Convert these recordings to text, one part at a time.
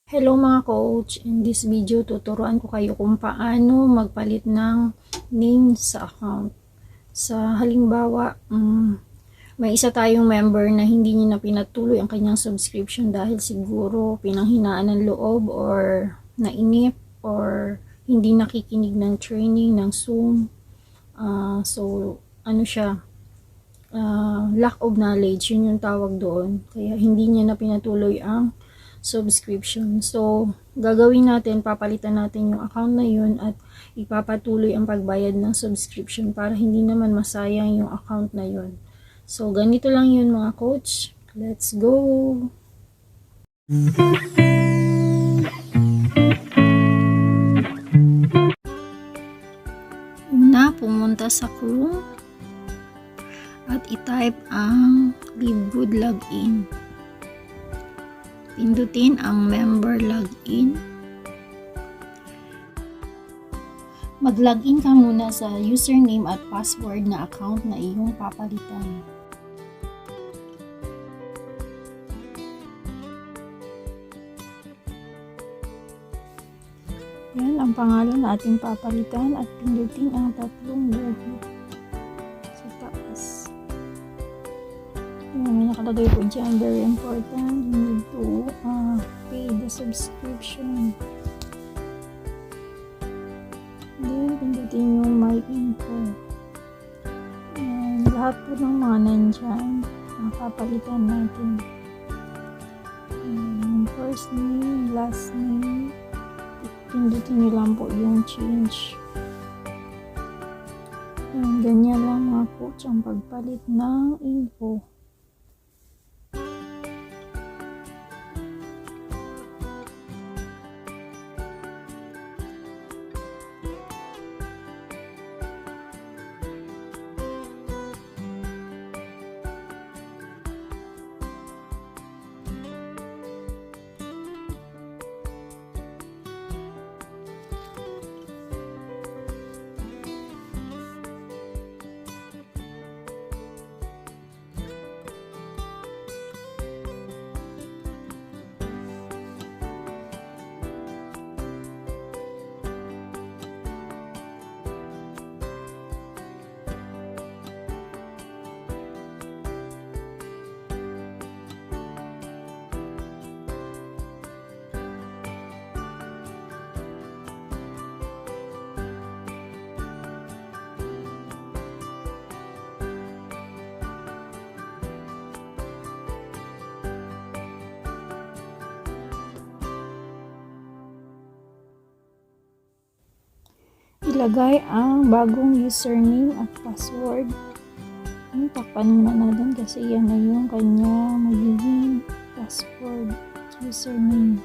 Hello mga coach, in this video tuturuan ko kayo kung paano magpalit ng name sa account. Sa halimbawa, may isa tayong member na hindi niya na pinatuloy ang kanyang subscription dahil siguro pinanghinaan ng loob or nainip or hindi nakikinig ng training ng Zoom. So ano siya, lack of knowledge, yun yung tawag doon. Kaya hindi niya na pinatuloy ang subscription. So, gagawin natin, papalitan natin yung account na yun at ipapatuloy ang pagbayad ng subscription para hindi naman masayang yung account na yun. So, ganito lang yun mga coach. Let's go! Una, pumunta sa Chrome at i-type ang Livegood login. Pindutin ang member login. Mag-login ka muna sa username at password na account na iyong papalitan. Yan ang pangalan na ating papalitan at pindutin ang tatlong guhit sa taas. May nakalagay po dyan, very important, you need to pay the subscription. Then, pindutin yung my info. And lahat po ng mga nandyan, papalitan natin. First name, last name, pindutin nyo lang po yung change. And ganyan lang mga coach ang pagpalit ng info. Ilagay ang bagong username at password. Takpan muna natin kasi yan na yung kanya magiging password, username.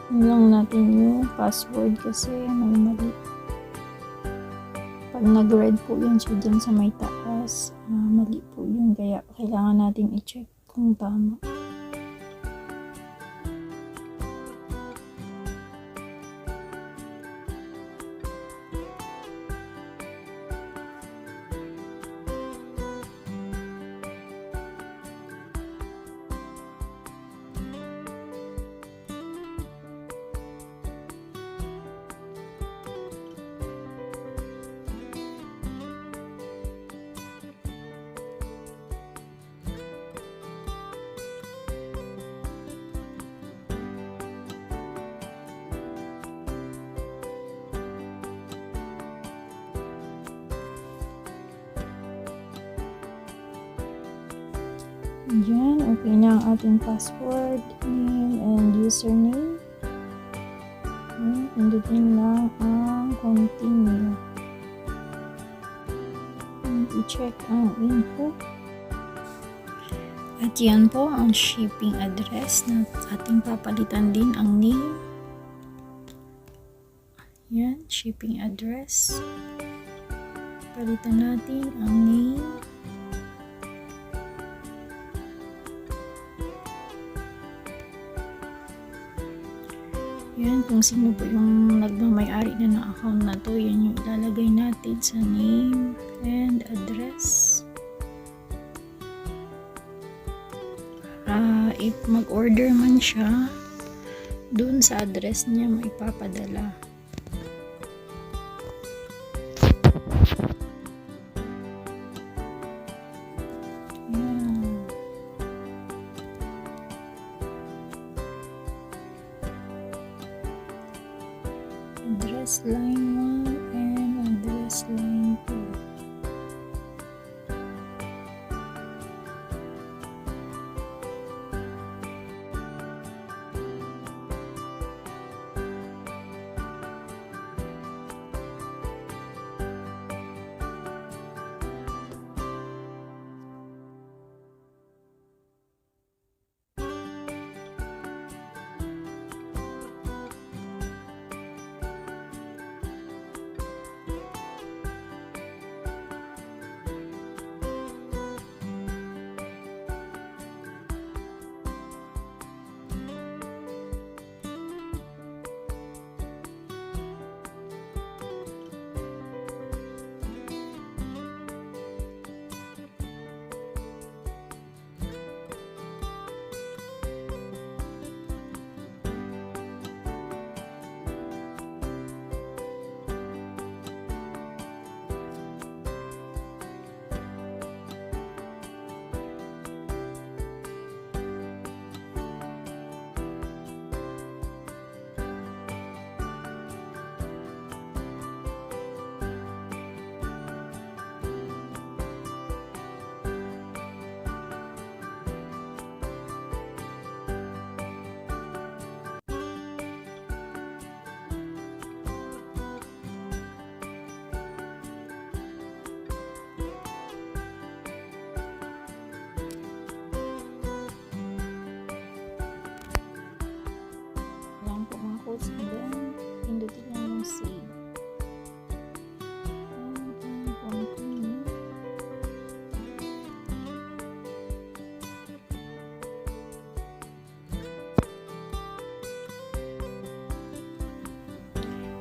Lang natin yung password kasi may mali. Pag nag-red po yun siya dyan sa may taas, mali po yun. Kaya kailangan natin i-check kung tama. Diyan, okay na ang ating password, name, and username. pindutin lang ang continue. And i-check ang info. At yan po ang shipping address na ating papalitan din ang name. Yan, shipping address. Palitan natin ang name. Yan, kung sino po yung nagmamay-ari na ng account na to, yan yung ilalagay natin sa name and address. If mag-order man siya, dun sa address niya maipapadala. Yan. Address line 1 and address line 2. And then pindutin lang yung save and continue.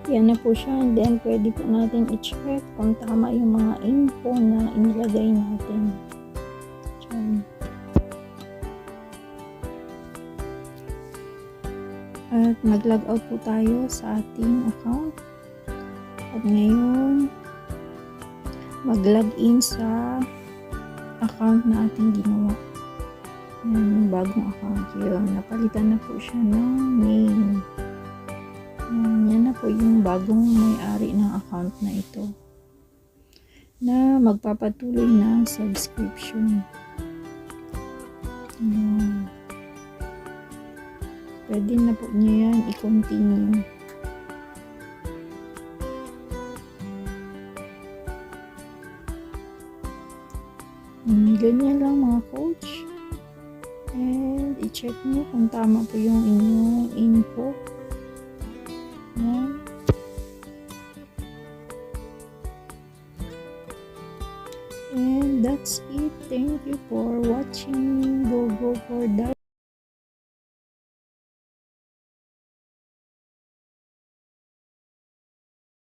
Yan na po siya, and then pwede po natin i-check kung tama yung mga info na inilagay natin. Diyan. At mag-log out po tayo sa ating account. At ngayon, mag-log in sa account na ating ginawa. Yan yung bagong account. Yun, napalitan na po siya ng name. Yan na po yung bagong may-ari ng account na ito. Na magpapatuloy ng subscription. Yan. Pwede na po niya yan i-continue. Ganyan lang mga coach. And i-check niyo kung tama po yung inyong info. Yan. And that's it. Thank you for watching. Go for that.